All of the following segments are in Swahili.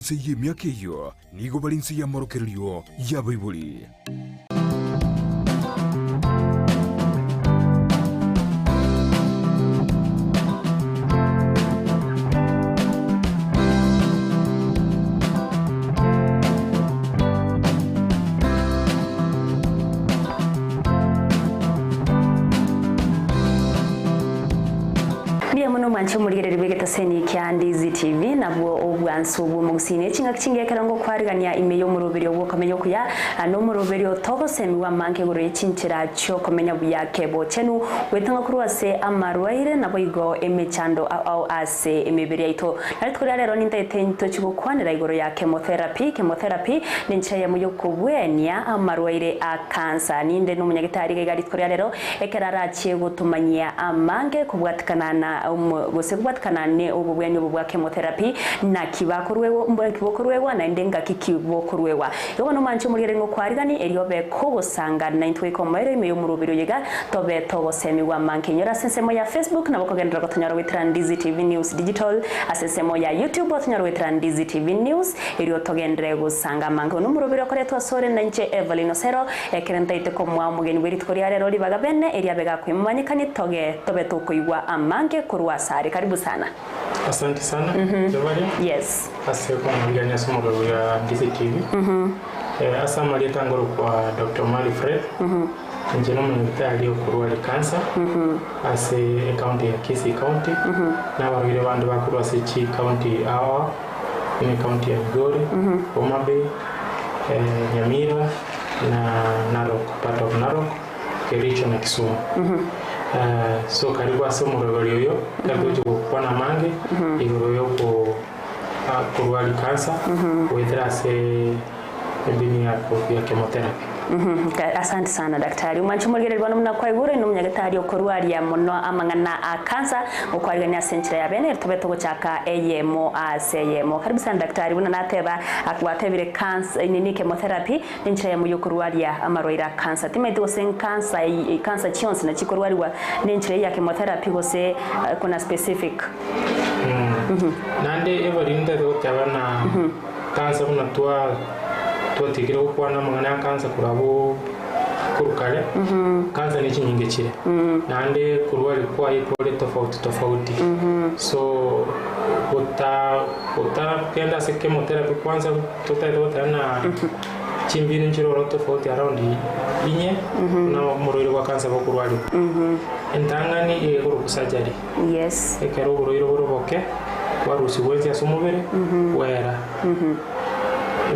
Seye myaka iyo nigo balinsi ya morokerio ya Baibuli. Mancho murigere ribegeta seni kyandizi TV nabwo obwansu bw'omugusine kinga kinga karango kwarigania imeyo murubiri obwo kamenyo kuya no murubiri otogo semi wa manke guru yichinchira cyo komenya buyake bo chenu wetanga kurwase amarwaire nabo igo emechando au ase emibiri yaito naritwira rero nindete nto chigukwanira igoro ya chemotherapy ninchaye muyo kubwenya amarwaire a cancer ninde n'umunyagitari gari twira rero ekerarachiye gutumanyia amange kubwatikana na gose kubatkana ne ububweni bwa chemotherapy na kibakorwewo mbona kibokorwewa na ndenga kikibokorwewa yobo no mancho muri rengo kwarigani eriobe ko gusanga na intwe komere meyo murubiro yega tobe togo semi wa mankenyora sensemo ya Facebook na bokogendera gotonyara witran DZTV News Digital asensemo ya YouTube botonyara witran DZTV News erio togendere gusanga mango no murubiro koretwa sore na nche Evelyn Osero ekerenta ite ko mwa mugeni weri tkoria rero libaga bene eria bega kwimanyikani tobe tokoigwa amange kurwa sare. Karibu sana. Asante sana. Yes. Asante kwa mgeni somo ya DZTV. Asa maleta ngoro kwa Dr. Mali Fred. Njeno mwenye kurwa cancer. Ase county ya Kisii County. Na wale bandu bakurwa se Chi County awa. Ni county ya Migori, Homa Bay, Nyamira na Narok, part of Narok, Kericho na Kisumu. So karibu ase murogori yo karibu kupona mange igoro yo ko kurwali cancer wethera se mbini ya chemotherapy. Asante sana daktari umancho murigere rwano muna kwa igoro no munyagatari okorwali ya mono amangana a cancer okwariga ni asenchira ya bene tobeto gochaka eyemo aseyemo. Karibu sana daktari buna nateba akwatebire cancer nini chemotherapy ninchira ya muyo korwali ya amarwaira cancer timaito sen cancer chionse na chikorwali wa ninchira ya chemotherapy gose kuna specific nande evalinda dotabana cancer kuna tuwatikira kukwana mangana cancer kurabo kurukale cancer ni chinyinge chile nande kurwali kwa itwale tofauti so uta kenda se chemotherapy kwanza tutana chimbini nchiro tofauti around inye na muriro wa cancer bakurwali entangani egoro kusajari yes ekero uriro boroboke warusi wezi asumubere wera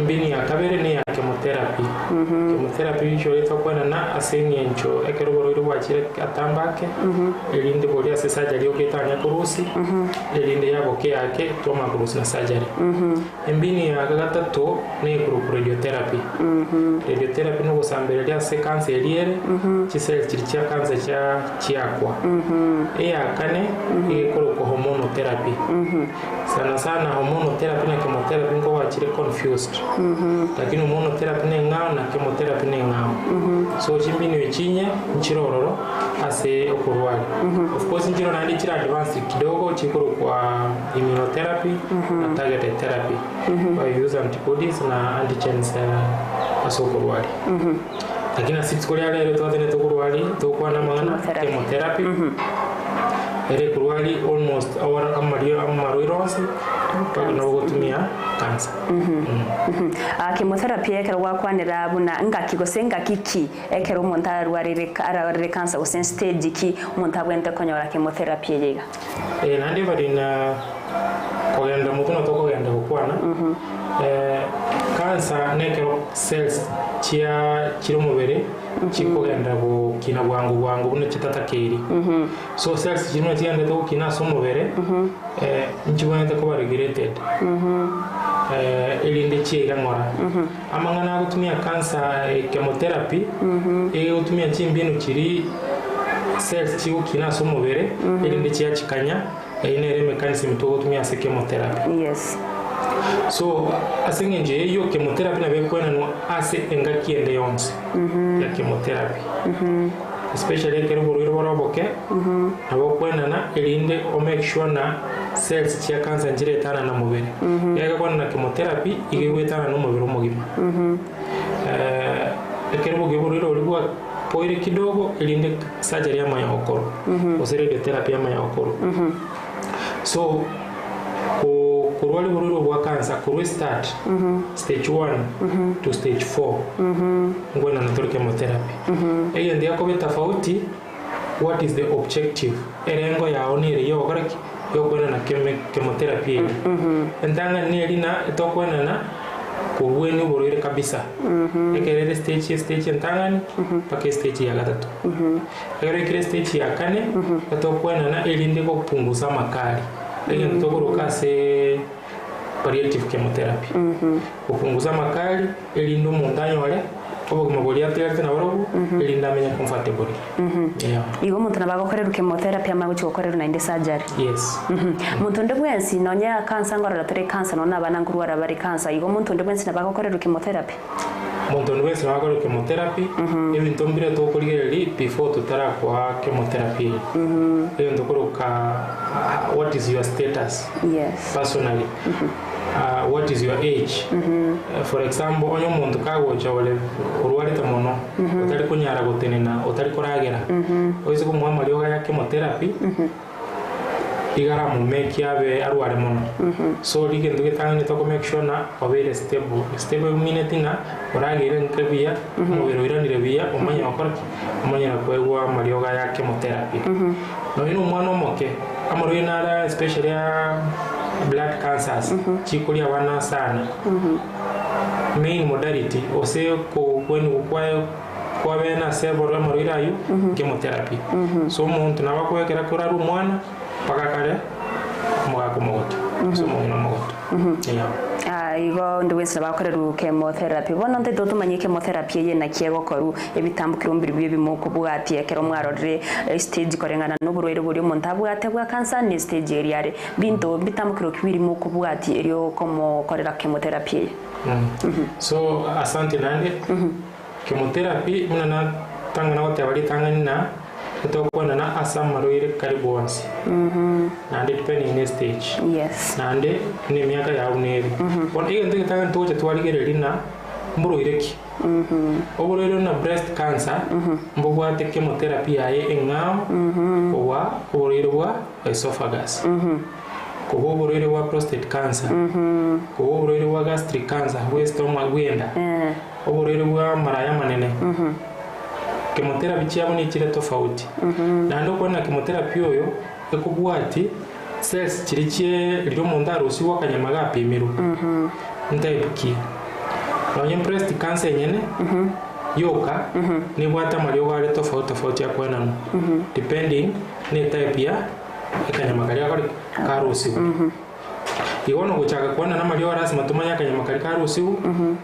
mbini ya kabere ni ya chemotherapy chemotherapy isho yeto kwana na asenyencho ekero bororo wachire atambake elinde boli ase surgery oketanya kurusi elinde yaboke yake toma kurusi na surgery mbini ya gatatu ni radiotherapy radiotherapy no gusambelera ase cancer eliere chisel chiricha cancer cha chiakwa ya kane ikoro ko hormone therapy sana hormone therapy na chemotherapy ngo wachire confused lakini hormone therapy ni ngao na chemotherapy ni ngao so chimbini wichinye nchirororo ase okurwali of course njiro nandi chira advanced kidogo chikoro kwa immunotherapy na targeted therapy by use antibodies na antigens asokurwali lakini asitikolia lero twatene tokurwali tokwa na mangana chemotherapy ere kurwali almost our amaroirose na gutumia cancer chemotherapy ekero wakwanira buna ngakigose ngakiki ekero umuntu arwarire cancer ose stage ki umuntu abwente konyora chemotherapy yega nande barina kogenda mutuno tokogenda gukwana cancer nekero cells chiro mubere chikogenda gukina bwangu bune chitatakiri so cells chimwe tiende to kina so mubere nchibonete ko regulated elinde chiega ngora amangana gutumia cancer chemotherapy gutumia chimbinu chiri cells chiukina so mubere elinde chiachikanya ine mechanism to gutumia se chemotherapy yes so asengenje yo chemotherapy na bekwena no ase engakiende yonse ya chemotherapy especially kero buriro boroboke abo kwena na elinde o make sure na cells cia cancer njire tana na mubiri yaga kwa na chemotherapy igwetana no mubiri mugima ekero giburo ulikuwa poire kidogo ilinde surgery ya maya okoro osere therapy ya maya okoro so kurwali bururu bwa cancer kurwe start stage 1 to stage 4 ngwena na chemotherapy eyo ndio ko tofauti. What is the objective erengo yao ni iriyo okoraki yokwena na chemotherapy entanga ni erina etokwena na kurweni bururu kabisa ekerere stage entangani pake stage ya gatatu ekerere stage ya kane etokwena na elinde ko kupunguza makali eyo ntokoroka se palliative chemotherapy kupunguza makali elindo mundanyo wale obo kumbolia tete na borobu elinda menya comfortable igo muntu nabagokorera chemotherapy amaguchi gokorera na inde surgery yes muntu ndebwensi nonya cancer ngorora tore cancer nona bana ngurwara bari cancer igo muntu ndebwensi nabagokorera chemotherapy muntu ndebwensi nabagokorera chemotherapy ebintu mbire tokorigeri before tutara kwa chemotherapy ndokoroka what is your status personally what is your age for example onyo muntu kagocha ole urwarite mono utari kunyara gutenena utari kuragera oise kumwa marioga ya chemotherapy igara mu make yabe arware mono so ligendo gitangani to make sure na obere stable minute na uragire nkebia mubiro iranire bia umanya wakoraki umanya kwegwa marioga ya chemotherapy no ino mwana moke amaro inara especially ya blood cancers chikulia wana sana main modality ose ko when kwa bena several marirayo chemotherapy so muntu nabakwekera kuraru mwana paka kale mwako moto so mwana moto igo ndwese bakorera chemotherapy bona nte dotumanye chemotherapy ye na kiego koru ebitambukiro mbiri byo bimoko bwati ekero mwarorire stage korengana no burwere buri umuntu abwate bwa cancer ni stage area binto bitambukiro kibiri moko bwati eryo komo korera chemotherapy so asante nande chemotherapy muna tanga na wote bali tangani na tokwana na asam maroire karibu once nande depending in stage nande ni miaka ya uneri on iyo ndike tanga toje twaligere na mburoireki oburero na breast cancer mbogwate chemotherapy yae engam owa oburero esophagus oburero wa prostate cancer oburero wa gastric cancer stomach gwenda oburero wa maraya manene chemotherapy cyabo ni kire tofauti nando kwana chemotherapy yoyo ekubwati cells kirikie ryo mundaro siwa kanyamaga apimiru ndaibuki nonye breast cancer nyene yoka ni bwata marioga ale tofauti ya kwana depending ne type ya kanyamaga ya karusi iwono guchaka kwana na marioga rasima tumanya kanyamaga karusi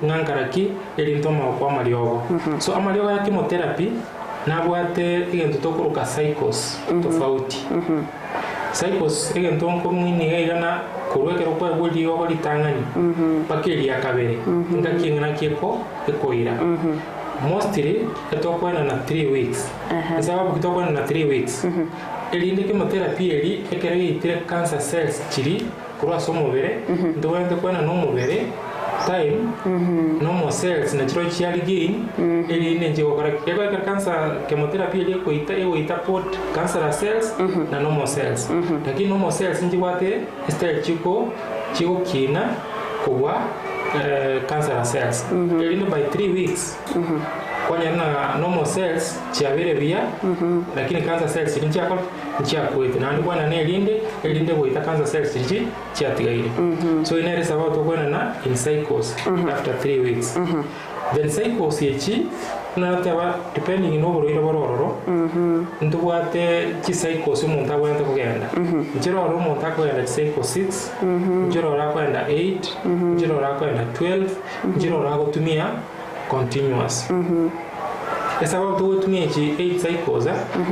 ngankaraki elintoma kwa marioga so amarioga ya chemotherapy nabwate igento tokuruka cycles tofauti cycles igento nko mwini gaigana kurwekero kwa buli yogo litangani pakeli ya kabere ngakingana kieko ekoira mostly etokwana na 3 weeks sababu kitokwana na 3 weeks elinde chemotherapy eli ekere itire cancer cells chiri kurwa somobere ndowende kwana no mobere time normal cells natural chiari gain eli nenje correct yako cancer chemotherapy eli ko ita pot cancer cells na normal cells lakini normal cells nje wate style chiko kina kwa cancer cells eli by 3 weeks kwanya na normal cells chiabere bia lakini cancer cells nje yako nchiakwete na ndikwana ne elinde boita cancer cells chiji chiatigaire so inere sababu to kwana na in cycles after 3 weeks then cycles yechi na taba depending no buriro bororo ndubwate chi cycles umuntu abwente kugenda njero ro umuntu akwenda cycle 6 njero ra kwenda 8 njero ra kwenda 12 njero ra gutumia continuous sababu tutumie chi 8 cycles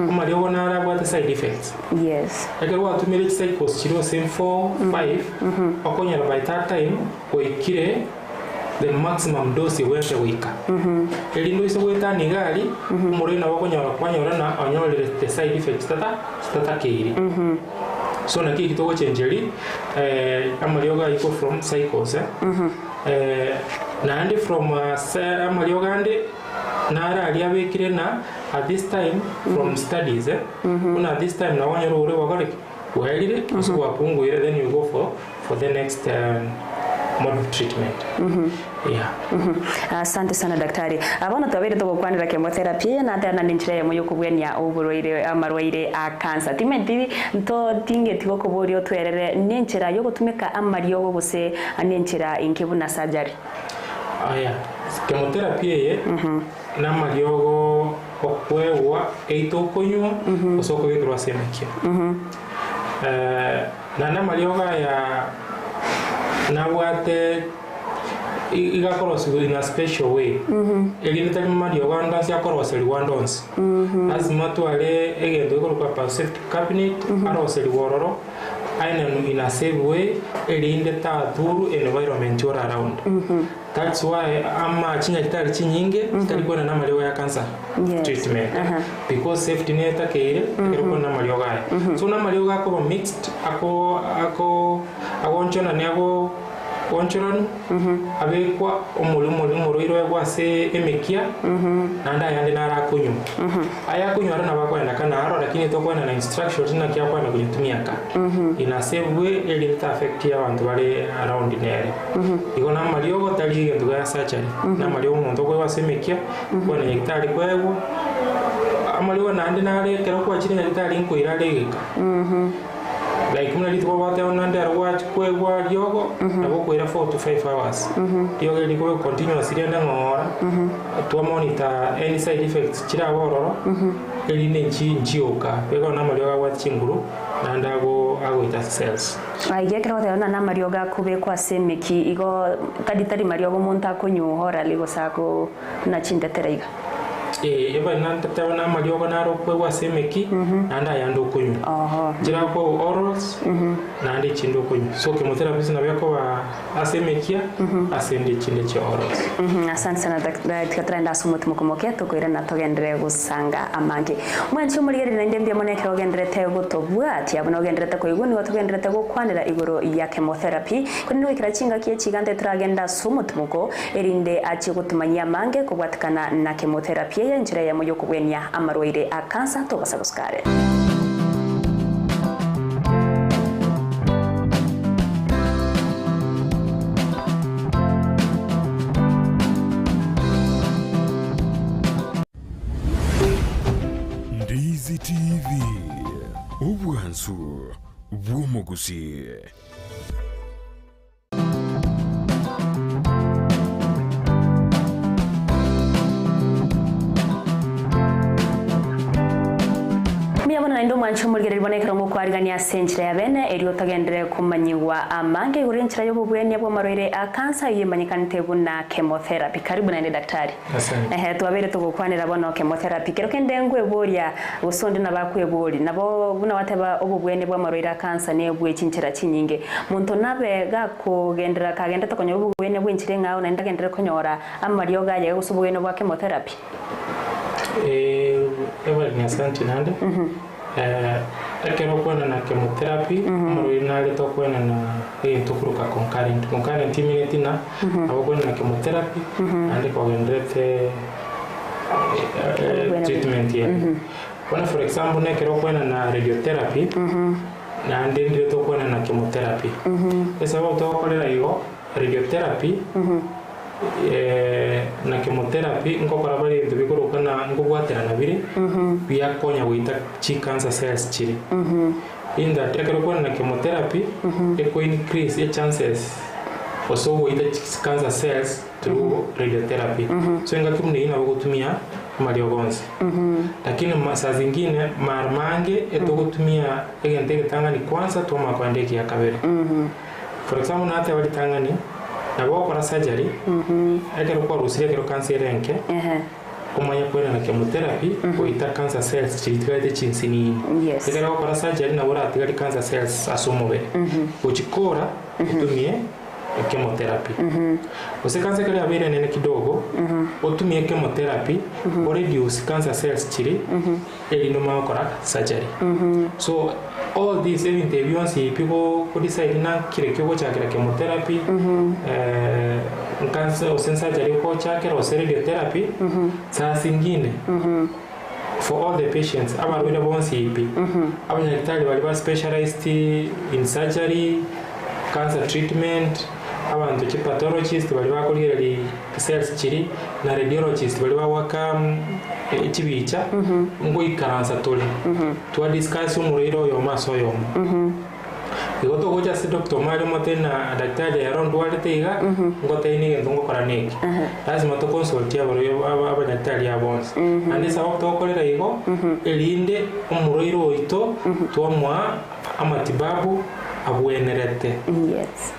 umario bona arabwate side effects ekero watumire cycles chiro same 4 5 okonyera by that time oikire the maximum dose wese wika elindo iso gwetani gari umurina wakonyora kwanyora na onyorere the side effects tata keiri so na kiki to chenjeri amalioga iko from cycles na andi from amalioga andi nara aliyabekire na at this time from studies kuna at this time na wanyoro ure wagariki uhailire usiku wapunguire then you go for the next mode of treatment. Yeah. Asante sana daktari. Abona twabire tugukwanira chemotherapy na ndana ninjira yemo yokubwenia uburwaire amarwaire a cancer. Timenti nto tinge tigo kuburio twerere ninjira yogutumika amariogo guse ninjira inkibuna surgery. Aya. Chemotherapy ye na mariogo okwewa eito konywa osoko gekirwa semekia. Na marioga ya nawate igakorosirwe in a special way egirita marioga ndasi akoroseri wandons lazima twale egendo ikoroka pa safety cabinet aroseri wororo aina in a safe way erinde ta through environment or around. That's why ama chinya kitari chinyinge kitari kwa na marioga ya cancer treatment because safety net akere kwa na marioga so na marioga ko mixed ako onchona ne ako onchoran abekwa omulumuru irwe se emekia nanda yande nara kunyu aya kunyu ara nabakwenda kana aro lakini to kwenda na instructions na kia kwa kutumia ka ina save way ili ta affect ya abantu bali around nere iko na mariogo tali ngendo ya surgery na mariogo muntu kwa wasemekia kwa ni kitari kwewo amaliwa nande nare kero kwa chini kitari nko iralegeka like muna litwa wate onande arwach kwegwa yogo nabo kwera 4 to 5 hours yogo liko continuous irenda ngora to monitor any side effects chira bororo eline nchioka bego na marioga wa chinguru nandago agoita cells aige kero te na marioga kube kwa semeki igo tadi mariogo monta kunyuhora ligo sako na chindeteraiga eba nanta tawana marioga naro kwa semeki nanda yando kunyu jira ko orals nandi chindo kunyu so chemotherapy na beko wa asemekia asende chinde cha orals asante sana daktari nda sumutu mukomoke tukwira na togendere gusanga amange mwancho murigere na ndembye moneke ogendere te gutobwa ati abona ogendere te koiguni watugendere te gukwanira igoro ya chemotherapy kuni wikira chinga kie chigande tragenda sumutu muko erinde achi gutumanya amange kubwatikana na chemotherapy ya njira ya moyo kubwenia amarwaire a cancer to basabuskare Ndizi TV ubwansu bw'umuguzi. na ndo mwancho murigere ribonekera ngo kwarigania senchira ya bene eri otagendere kumanyiwa amange urenchira yo bubwenya bwo marwaire a cancer yimanyikanite buna chemotherapy karibu na daktari twabere tugukwanira bono chemotherapy kero kendengwe boria usonde na bakwebori nabo buna wateba obubwene bwo marwaire a cancer ne bwe chinchira chinyinge muntu nabe gakugendera kagenda tokonyo obubwene bwinchire ngao na ndagendere konyora amarioga ya gusubwene bwa chemotherapy ewa ni asante nande ekero kwena na chemotherapy marwaire nale to kwena na tukuruka concurrent immunity na abo kwena na chemotherapy ande kwa gendrete treatment ya When for example nekero kwena na radiotherapy na ande ndio to kwena na chemotherapy esa bo to kolera igo radiotherapy na chemotherapy ngokora bari ndibikoroka na ngogwatera na biri biyakonya guita chi cancer cells chiri in that ekero kwa na chemotherapy eko increase the chances also guita cancer cells through radiotherapy so ngatumne ina gutumia mariogonzi lakini saa zingine marmange etogutumia egente getangani kwanza toma kwandeki ya kabere for example na hata walitangani nabo kwa surgery ekero kwa rusire ekero cancer enke kumanya kwena na chemotherapy kuita cancer cells chiritigate chinsini ekero kwa surgery na bora atigari cancer cells asomobere uchikora utumie chemotherapy ose cancer kali abire nene kidogo otumie chemotherapy or reduce cancer cells chiri elino makora surgery so all these interviews people could decide na kire kyo chakira chemotherapy cancer or surgery ko chakira or radiotherapy saa zingine for all the patients abarwire bonse ipi abanyagitari bali specialized in surgery cancer treatment abantu ki pathologist bali bakolera cells chiri na radiologist bali bawaka ekibicha ngo ikaransa tole to discuss umuriro yo maso yo igoto goja se doctor mali motena daktari around wale teiga ngote ni ndongo kora neki lazima to consult ya baro daktari ya bonse andi sababu to kolera igo elinde umuriro ito twamwa amatibabu abuenerete yes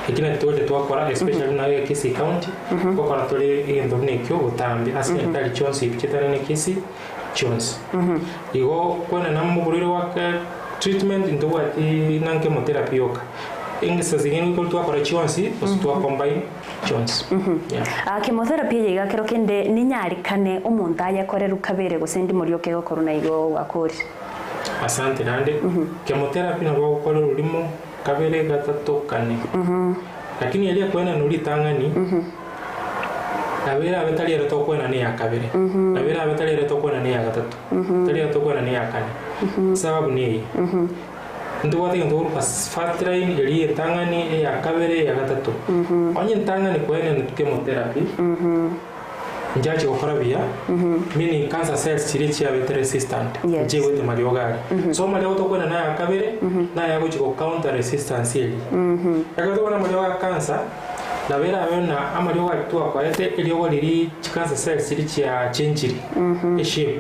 ikina tole twakora especially na Kisi county kokora tole igendo nekyo butambi asentali chonsi kitana ne Kisi chonsi igo kwana namuguriro waka treatment into what nan chemotherapy yoka ingisa zingine ko twakora chonsi ositwa combine chonsi chemotherapy yiga kero kende ninyarikane omuntu ayakorera ukabere gusendi muri yoke gokoro na igo wakori asante nande chemotherapy na gokora urimo kabere gatatu kane lakini ile kwena nuri tangani kabere abetali reto kwena ni ya kabere kabere abetali reto kwena ni ya gatatu tali reto kwena ni ya kane sababu ni ndo wati ndo pas fast line ile tangani ya kabere ya gatatu onye tangani kwena ni chemotherapy njaje gukora biya meaning cancer cells chirichi ya resistant je wete marioga so mali auto kwena na ya kabere na ya gochi ko counter resistance ile akato na marioga cancer la vera abena amarioga tuwa kwa ete ile wali cancer cells chirichi ya chenjiri shape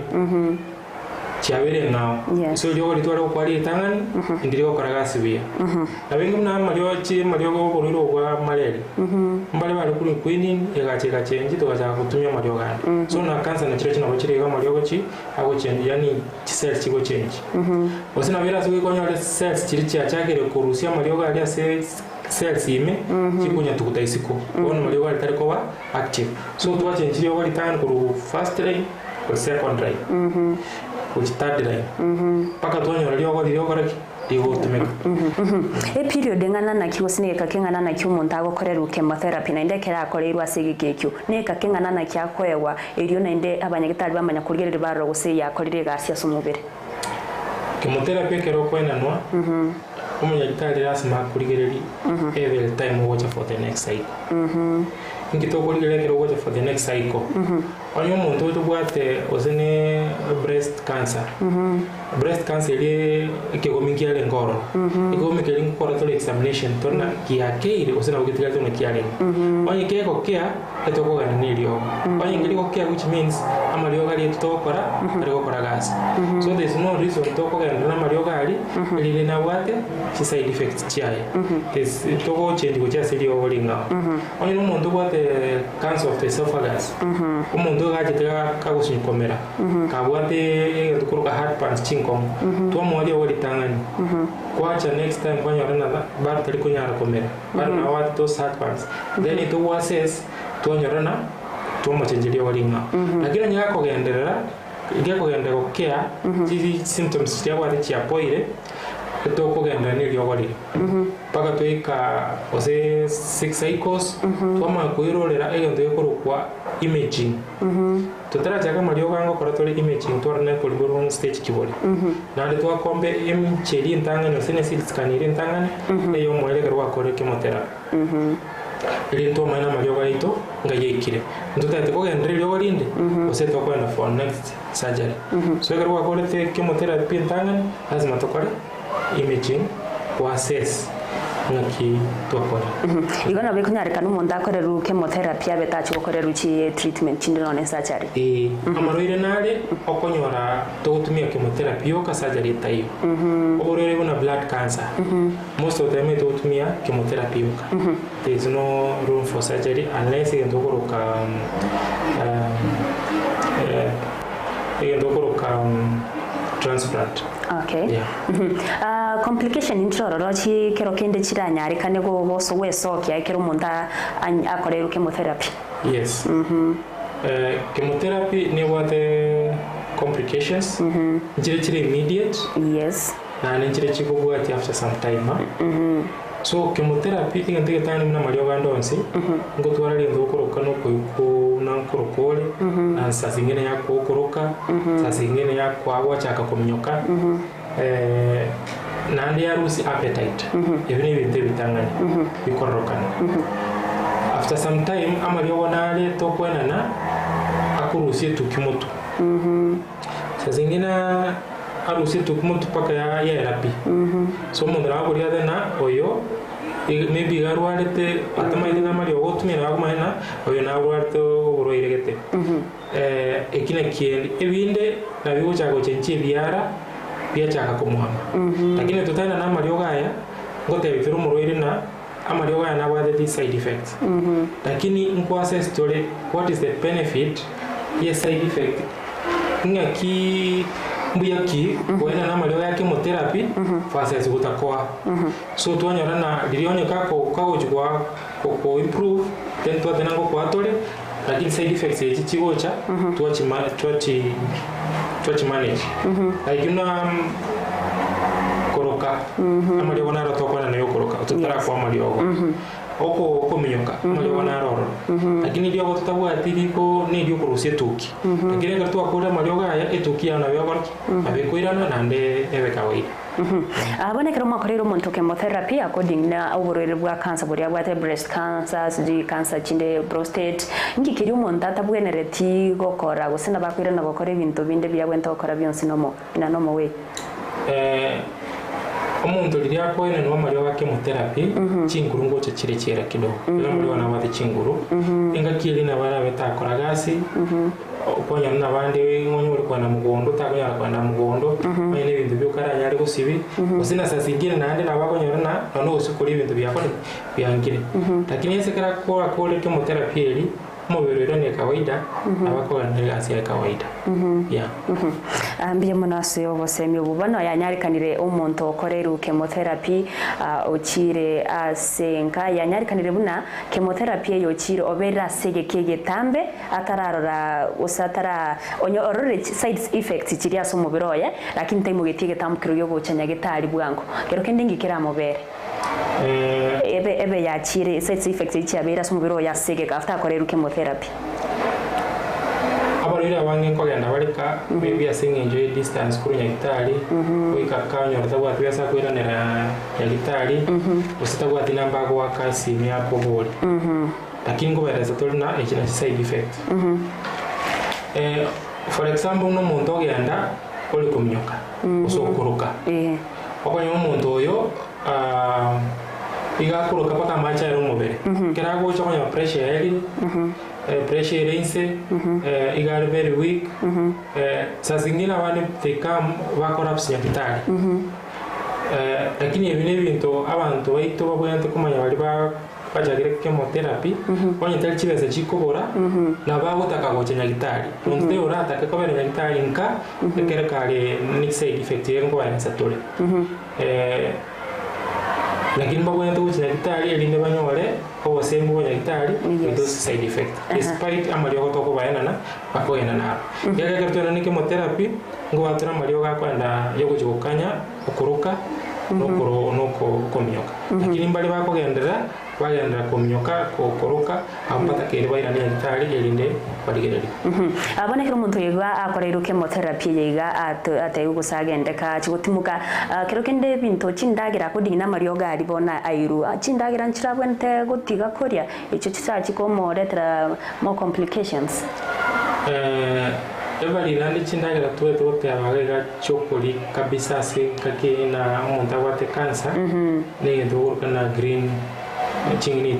chiabere now so ile wali tuwa kwa ile tangani ndiri ko karagasi biya na bengi na marioga ko riro kwa malaria mbale bali kuri queening yagacheka change to gacha kutumia marioga so na cancer na chire chinabo chire ga marioga chi ago change yani cells chigo change osina vera so ko nyole cells chiri cha chakere kurusia marioga ali cells ime chikunya tukutaisiko ono marioga ali tari ko active so to change chire wali tan kuru first line or second line which third line paka to nyole lyo lyo koreki period ngana na kiwo sineka kengana na kiwo muntu agokorera chemotherapy na ndekera akoreirwa sigikekyo neka kengana na kyakoewa elio na inde abanyagitari bamanya kugerera baro guse yakorire gasya sumubere chemotherapy kero kwena no umunyagitari lazima kurigereri every time watch for the next cycle ngito kurigerera kero watch for the next cycle onyo muntu utubwate ozene breast cancer breast cancer ile ikegomingia le ngoro ikegomingia le ngoro to examination tona kiakeire ozena ugitika to kiale onye keko kia etoko ganilio onye ngiriko kia which means amalio gali tutokora ariko kora gas so there is no reason to ko ganila amalio gali ile na wate chi side effects chiaye this toko chendi ko cha sili olinga onye no muntu bwate cancer of the esophagus umuntu gajitega kagusinkomera kabwate tukuruka heart pans chinkong to mwali wali tangani kwacha next time kwanya rena bar tali kunyara komera bar na wat to heart pans then it was to nyorana to machenjeli walinga lakini nyaka kogenderera igia kogenda gokea these symptoms cia wate cia poire to kogenda ni lyo walire paka toika ose 6 cycles twama kuirorera egento yekorukwa imaging tutara chaka mario gango koratore imaging torne polygone stage kibori na ndo twakombe imcheli ntangani osene CT scan iri ntangani eyo mwele karwa kore chemotherapy ili to maina mario gaito ngayekire ntutate kogendere lyo walinde ose tokwenda for next surgery so karwa kore chemotherapy ntangani lazima tokore imaging to assess ngaki tokora igona bikunyarika n'umuntu akorera chemotherapy abetachi gukorera chi treatment chindi none surgery amaroire nale okonyora to gutumia chemotherapy yoka surgery tayo oborere bona blood cancer most of them to gutumia chemotherapy yoka there is no room for surgery unless you ndokoroka transplant okay complication inchororo chi kero kende chiranyari kane go boso wesokia kero munda akorero chemotherapy. Yes. Chemotherapy ne wate complications. Chire immediate. Yes. Na chire chikubu ati after some time. So chemotherapy tingante tani mna malio gandonsi ngo twara lindo kuroka no ku na kurokole na saa zingine ya kuroka saa zingine ya kwa chaka kumnyoka na ndi harusi appetite even ibintu bitanganya bikorokana after some time amalio wanale to kwena na akurusie tukimoto saa zingine arusi tukimoto paka ya therapy so mundra kuria na oyo maybe garwarete atamaide na mari ogotumira agumana oyo na garwarete uroiregete ekina kiendi ebinde na bigo chako chenchi biara bia chaka kumuhama lakini tutana na mari ogaya ngote bifiru muroire na amari ogaya na bwa the side effects lakini nkwase story what is the benefit yes side effect ngaki mbuyaki kwena na malio ya chemotherapy fasa zigutakoa so twanyora na lilionye kako jwa ko improve then twatena ngo kwatole lakini side effects echi chigocha twachi manage like koroka amalio wana rotokona nayo koroka tutara kwa malio oko minyoka malio wana roro lakini ndio gotabwa atiriko ni ndio kurusie tuki lakini ngatwa kora malio gaya etukia na byo gorki abekwirana nande ebe kawaida abone kero makorero monto chemotherapy according na uburere bwa cancer buri abwate breast cancer di cancer chinde prostate ngikiri umuntu atabwenereti gokora gusina bakwirana gokora ibintu binde byagwenta gokora byonsi nomo we omuntu liria kwene no malio ga chemotherapy chinguru ngoche chirekera kidogo no wana wate chinguru ingakiri na bara betakora gasi ukonya na bandi ngonyore kwa na mugondo takonya kwa na mugondo mayine bintu byokara nyari gusibi usina sasingire nande na bakonyora na no usukuri bintu byakone byangire lakini yesekera kwa chemotherapy eri mubiriro ni kawaida abakora ndi asi ya kawaida yeah ambye munase obosemi ububano yanyarikanire umuntu okorera chemotherapy ochire asenka yanyarikanire buna chemotherapy yo chiro obera sege kegetambe atararora usatara onyo orore side effects chiria so mubiroye lakini time getige tamkiro yo gochanya getari bwango kero kende ngikira mobere ebe ya chire side effects chiabera so mubiro ya sege after akorera chemotherapy abarira bange kogenda barika maybe enjoy distance kuri nyagitari oikakanya rutagwa twesa kwiranira nyagitari usitagwa tinamba kwa kasi ni hapo bori lakini ngo bereza tolina ekina side effect for example no muntu ogenda oli kumnyoka usokuruka okonyo muntu oyo igakuruka paka macha ya umubere kirago cyo konya pressure eri pressure inse igar very weak saa zingine abandi tekam bakora psychiatry lakini ebine bintu abantu baito babuyante kumanya bali bajagire chemotherapy onye tali chibese chikobora na bagutaka gochenya gitari onte orata ke kobera gitari nka ekere kale ni side effect yengo ya satole lakini bagwenda gochenya gitari elinde banyore obosembu gochenya gitari with those side effect despite amalio gotoko baenana bakoyena na yaga kertona ni chemotherapy ngo atira amalio gakwenda yogojokanya okuruka noko komyoka lakini mbali bakogendera bagendera komyoka kokoroka ampata kere bairani gitari elinde badigereri abonekera umuntu yega akorera chemotherapy yega atayo gusagendeka chigutimuka kero kende bintu chindagira kodi na mario gari bona airu chindagira nchirabwente gutiga koria icho chisachi komoretera more complications ebali randi chindagira tuwe tote abagega chokoli kabisa se kake na umuntu abate cancer ne ndoruka na green chingini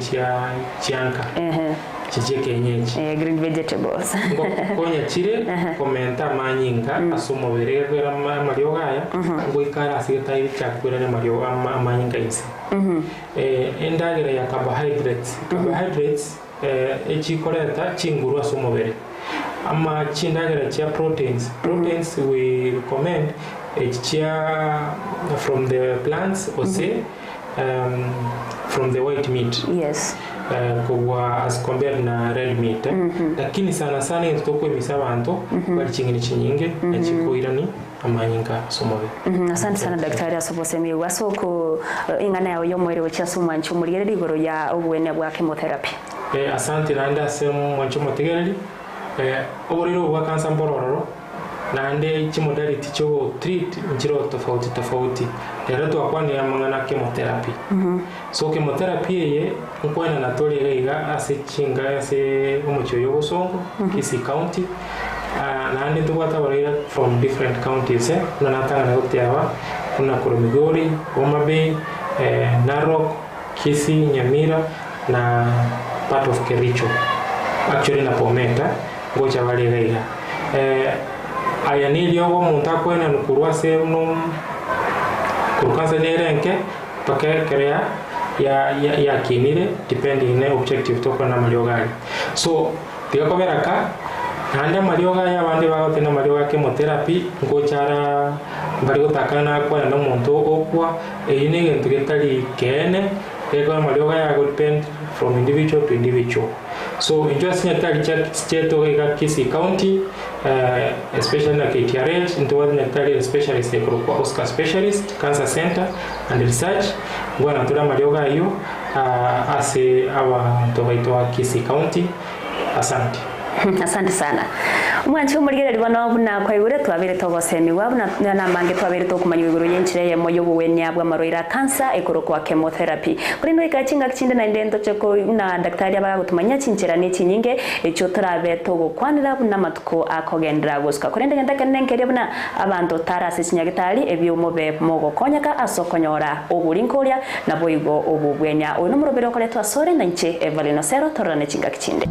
chianka chicheke nyenji green vegetables konya chire komenta manyinga asumo berega mario gaya ngo ikara asita ichakwira ne mario manyinga inse endagira ya carbohydrates echikoreta chinguru asumo bere ama chindagira chia proteins we recommend from the plants or say from the white meat. Yes. Kwa as compared na red meat. Lakini sana sana itokwe misabanto bali chingini chinyinge na chikoirani amanyinga somobe. Asante sana daktari asobosemi wasoko ingana yawe yo mwere wecha sumancho muri rigoro ya obwene bwa chemotherapy. Asante nanda semu mwancho motegereri oboriro bwa cancer mbororo nande chemodality cho treat njiro tofauti rero twakwani amangana chemotherapy. So chemotherapy ye nkwana natole iga asichinga ase umucho yobosongo Kisii County nande tukwata barira from different counties na natanga goteaba kuna Migori, Homa Bay, Narok, Kisii, Nyamira na part of Kericho. Actually na Pometa ngocha barira iga aya nilio muntu akwena nukurwa semu kurukanza nerenke pake krea ya kinire depending na objective toko na maliogali. So tigakoberaka nande malioga ya bande bagote na malioga chemotherapy ngochara bari gotakana kwa na muntu okwa eyine gentu getali kene ego malioga ya depend from individual to individual. So injustice netali cheto ega Kisii County especially na KTRH into what netali specialist kwa Oscar Specialist Cancer Center and Research ngwana tura malioga hiyo ase aba tobaitwa Kisii County. Asante. Asante sana. Mwancho murigere libana buna kwa igure twabere togosemi wabuna na mange twabere tokumanya iguru yenchire ye moyo buwenya abwa maroira cancer ekoro kwa chemotherapy. Kuri no ikachinga kicinde na ndendo cheko na daktari abaga gutumanya chinchira ne chinyinge echo turabe togo kwanira buna matuko akogendra goska. Kuri ndenda kanenkeria buna abantu tarase chinyagitari ebyo mobe mogo konyaka asokonyora oburinkoria na boigo obubwenya. Ono murobero kole twasore na nche Evalino Sero torane chinga kicinde.